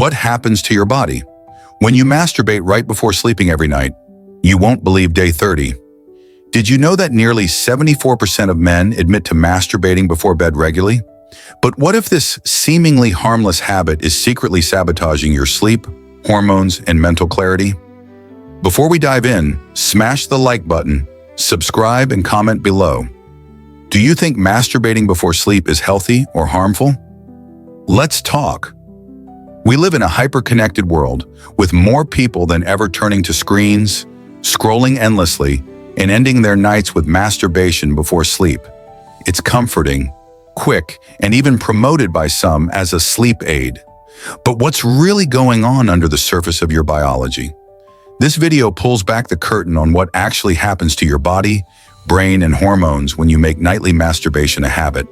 What happens to your body? When you masturbate right before sleeping every night, you won't believe day 30. Did you know that nearly 74% of men admit to masturbating before bed regularly? But what if this seemingly harmless habit is secretly sabotaging your sleep, hormones, and mental clarity? Before we dive in, smash the like button, subscribe, and comment below. Do you think masturbating before sleep is healthy or harmful? Let's talk. We live in a hyper-connected world, with more people than ever turning to screens, scrolling endlessly, and ending their nights with masturbation before sleep. It's comforting, quick, and even promoted by some as a sleep aid. But what's really going on under the surface of your biology? This video pulls back the curtain on what actually happens to your body, brain, and hormones when you make nightly masturbation a habit,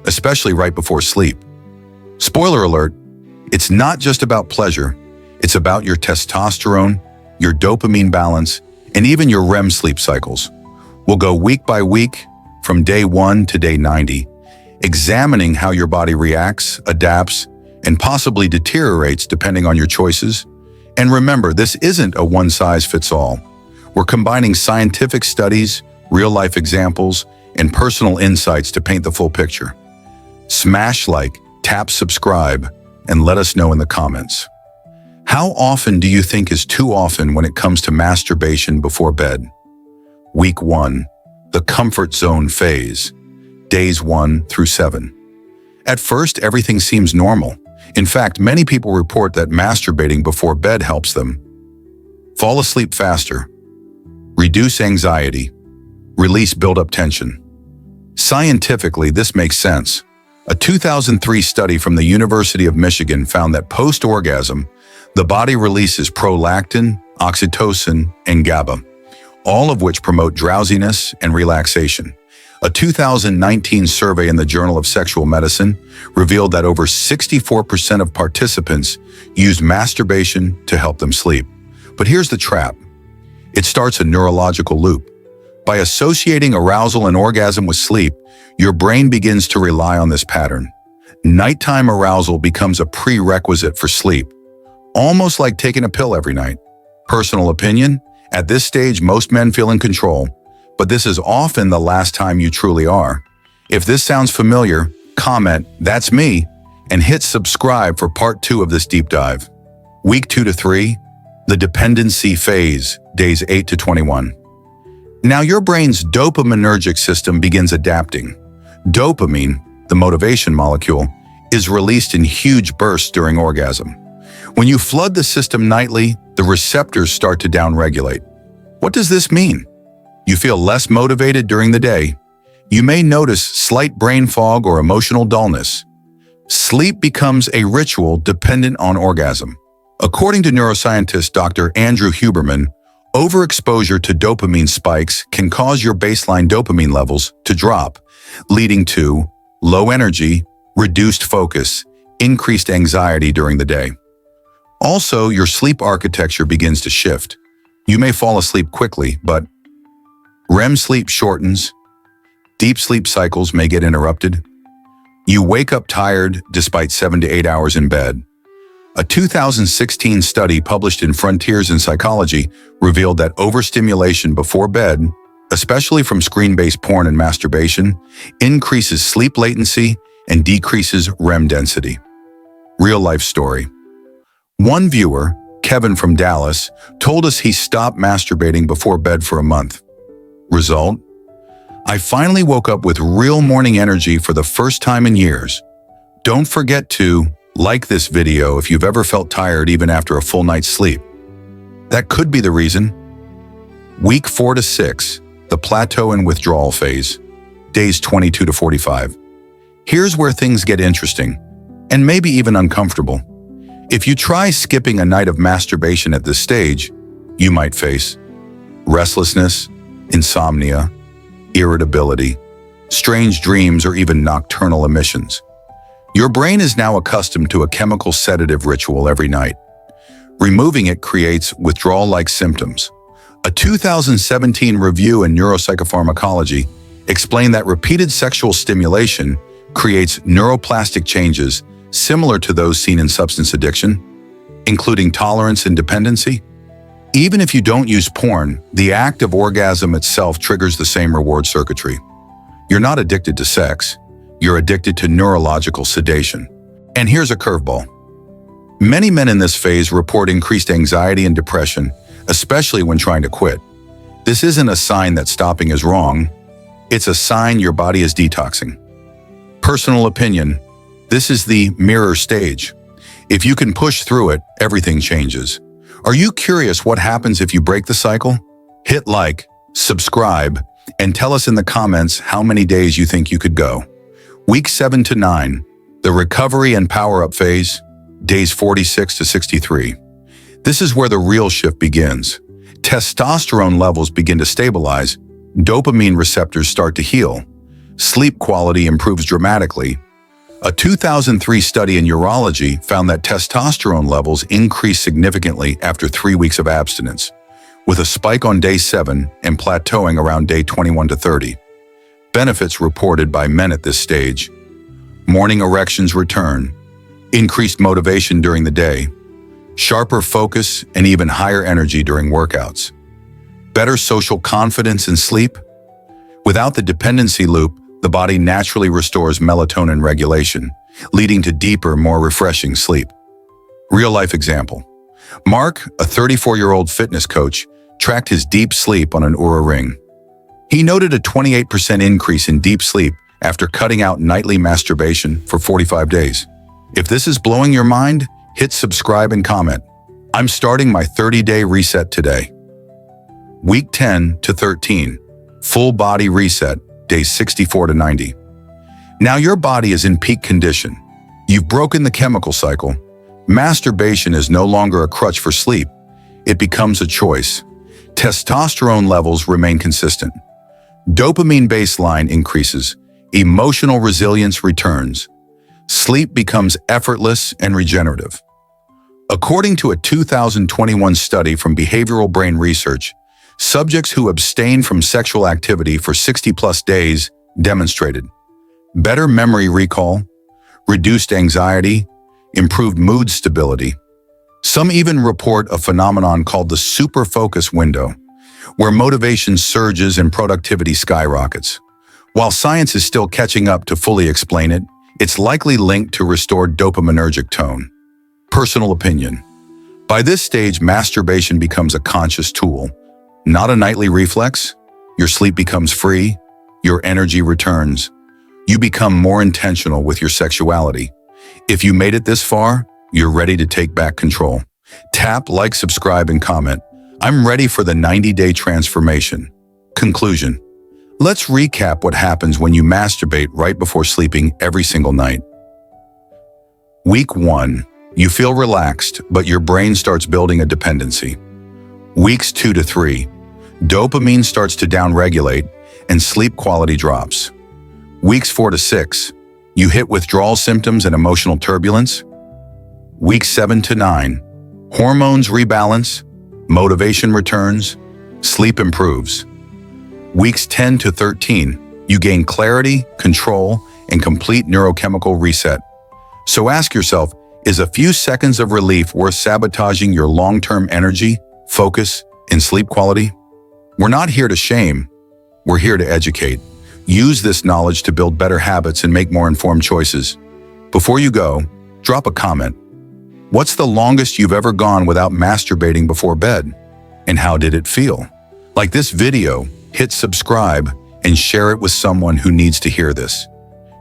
especially right before sleep. Spoiler alert, it's not just about pleasure, it's about your testosterone, your dopamine balance, and even your REM sleep cycles. We'll go week by week, from day 1 to day 90, examining how your body reacts, adapts, and possibly deteriorates depending on your choices. And remember, this isn't a one-size-fits-all. We're combining scientific studies, real-life examples, and personal insights to paint the full picture. Smash like, tap subscribe, and let us know in the comments. How often do you think is too often when it comes to masturbation before bed? Week 1, the comfort zone phase, days 1 through 7. At first, everything seems normal. In fact, many people report that masturbating before bed helps them fall asleep faster, reduce anxiety, release build-up tension. Scientifically, this makes sense. A 2003 study from the University of Michigan found that post-orgasm, the body releases prolactin, oxytocin, and GABA, all of which promote drowsiness and relaxation. A 2019 survey in the Journal of Sexual Medicine revealed that over 64% of participants used masturbation to help them sleep. But here's the trap. It starts a neurological loop. By associating arousal and orgasm with sleep, your brain begins to rely on this pattern. Nighttime arousal becomes a prerequisite for sleep, almost like taking a pill every night. Personal opinion? At this stage, most men feel in control, but this is often the last time you truly are. If this sounds familiar, comment, "That's me," and hit subscribe for part 2 of this deep dive. Week 2 to 3, the dependency phase, days 8 to 21. Now your brain's dopaminergic system begins adapting. Dopamine, the motivation molecule, is released in huge bursts during orgasm. When you flood the system nightly, the receptors start to downregulate. What does this mean? You feel less motivated during the day. You may notice slight brain fog or emotional dullness. Sleep becomes a ritual dependent on orgasm. According to neuroscientist Dr. Andrew Huberman, overexposure to dopamine spikes can cause your baseline dopamine levels to drop, leading to low energy, reduced focus, increased anxiety during the day. Also, your sleep architecture begins to shift. You may fall asleep quickly, but REM sleep shortens, deep sleep cycles may get interrupted. You wake up tired despite 7 to 8 hours in bed. A 2016 study published in Frontiers in Psychology revealed that overstimulation before bed, especially from screen-based porn and masturbation, increases sleep latency and decreases REM density. Real-life story. One viewer, Kevin from Dallas, told us he stopped masturbating before bed for a month. Result? "I finally woke up with real morning energy for the first time in years." Don't forget to like this video if you've ever felt tired even after a full night's sleep. That could be the reason. Week 4 to 6, the plateau and withdrawal phase, days 22 to 45. Here's where things get interesting, and maybe even uncomfortable. If you try skipping a night of masturbation at this stage, you might face restlessness, insomnia, irritability, strange dreams, or even nocturnal emissions. Your brain is now accustomed to a chemical sedative ritual every night. Removing it creates withdrawal-like symptoms. A 2017 review in neuropsychopharmacology explained that repeated sexual stimulation creates neuroplastic changes similar to those seen in substance addiction. including tolerance and dependency? Even if you don't use porn, the act of orgasm itself triggers the same reward circuitry. You're not addicted to sex, you're addicted to neurological sedation. And here's a curveball. Many men in this phase report increased anxiety and depression, especially when trying to quit. This isn't a sign that stopping is wrong, it's a sign your body is detoxing. Personal opinion, this is the mirror stage. If you can push through it, everything changes. Are you curious what happens if you break the cycle? Hit like, subscribe, and tell us in the comments how many days you think you could go. Week 7 to 9, the recovery and power-up phase, days 46 to 63. This is where the real shift begins. Testosterone levels begin to stabilize, dopamine receptors start to heal, sleep quality improves dramatically. A 2003 study in urology found that testosterone levels increased significantly after 3 weeks of abstinence, with a spike on day 7 and plateauing around day 21 to 30. Benefits reported by men at this stage: morning erections return, increased motivation during the day, sharper focus and even higher energy during workouts, better social confidence and sleep. Without the dependency loop, the body naturally restores melatonin regulation, leading to deeper, more refreshing sleep. Real-life example. Mark, a 34-year-old fitness coach, tracked his deep sleep on an Oura ring. He noted a 28% increase in deep sleep after cutting out nightly masturbation for 45 days. If this is blowing your mind, hit subscribe and comment. I'm starting my 30-day reset today. Week 10 to 13, full body reset, days 64 to 90. Now your body is in peak condition. You've broken the chemical cycle. Masturbation is no longer a crutch for sleep. It becomes a choice. Testosterone levels remain consistent. Dopamine baseline increases. Emotional resilience returns. Sleep becomes effortless and regenerative. According to a 2021 study from behavioral brain research, subjects who abstained from sexual activity for 60+ days demonstrated better memory recall, reduced anxiety, improved mood stability. Some even report a phenomenon called the super focus window, where motivation surges and productivity skyrockets. While science is still catching up to fully explain it, it's likely linked to restored dopaminergic tone. Personal opinion. By this stage, masturbation becomes a conscious tool, not a nightly reflex. Your sleep becomes free, your energy returns. You become more intentional with your sexuality. If you made it this far, you're ready to take back control. Tap like, subscribe, and comment. I'm ready for the 90-day transformation. Conclusion. Let's recap what happens when you masturbate right before sleeping every single night. Week 1. You feel relaxed, but your brain starts building a dependency. Weeks 2 to 3. Dopamine starts to downregulate and sleep quality drops. Weeks 4 to 6. You hit withdrawal symptoms and emotional turbulence. Weeks 7 to 9. Hormones rebalance, motivation returns, sleep improves. Weeks 10 to 13. You gain clarity, control, and complete neurochemical reset. So ask yourself, is a few seconds of relief worth sabotaging your long-term energy, focus, and sleep quality? We're not here to shame, we're here to educate. Use this knowledge to build better habits and make more informed choices. Before you go, drop a comment. What's the longest you've ever gone without masturbating before bed? And how did it feel? Like this video, hit subscribe and share it with someone who needs to hear this.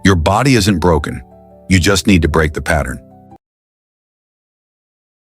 Your body isn't broken. You just need to break the pattern.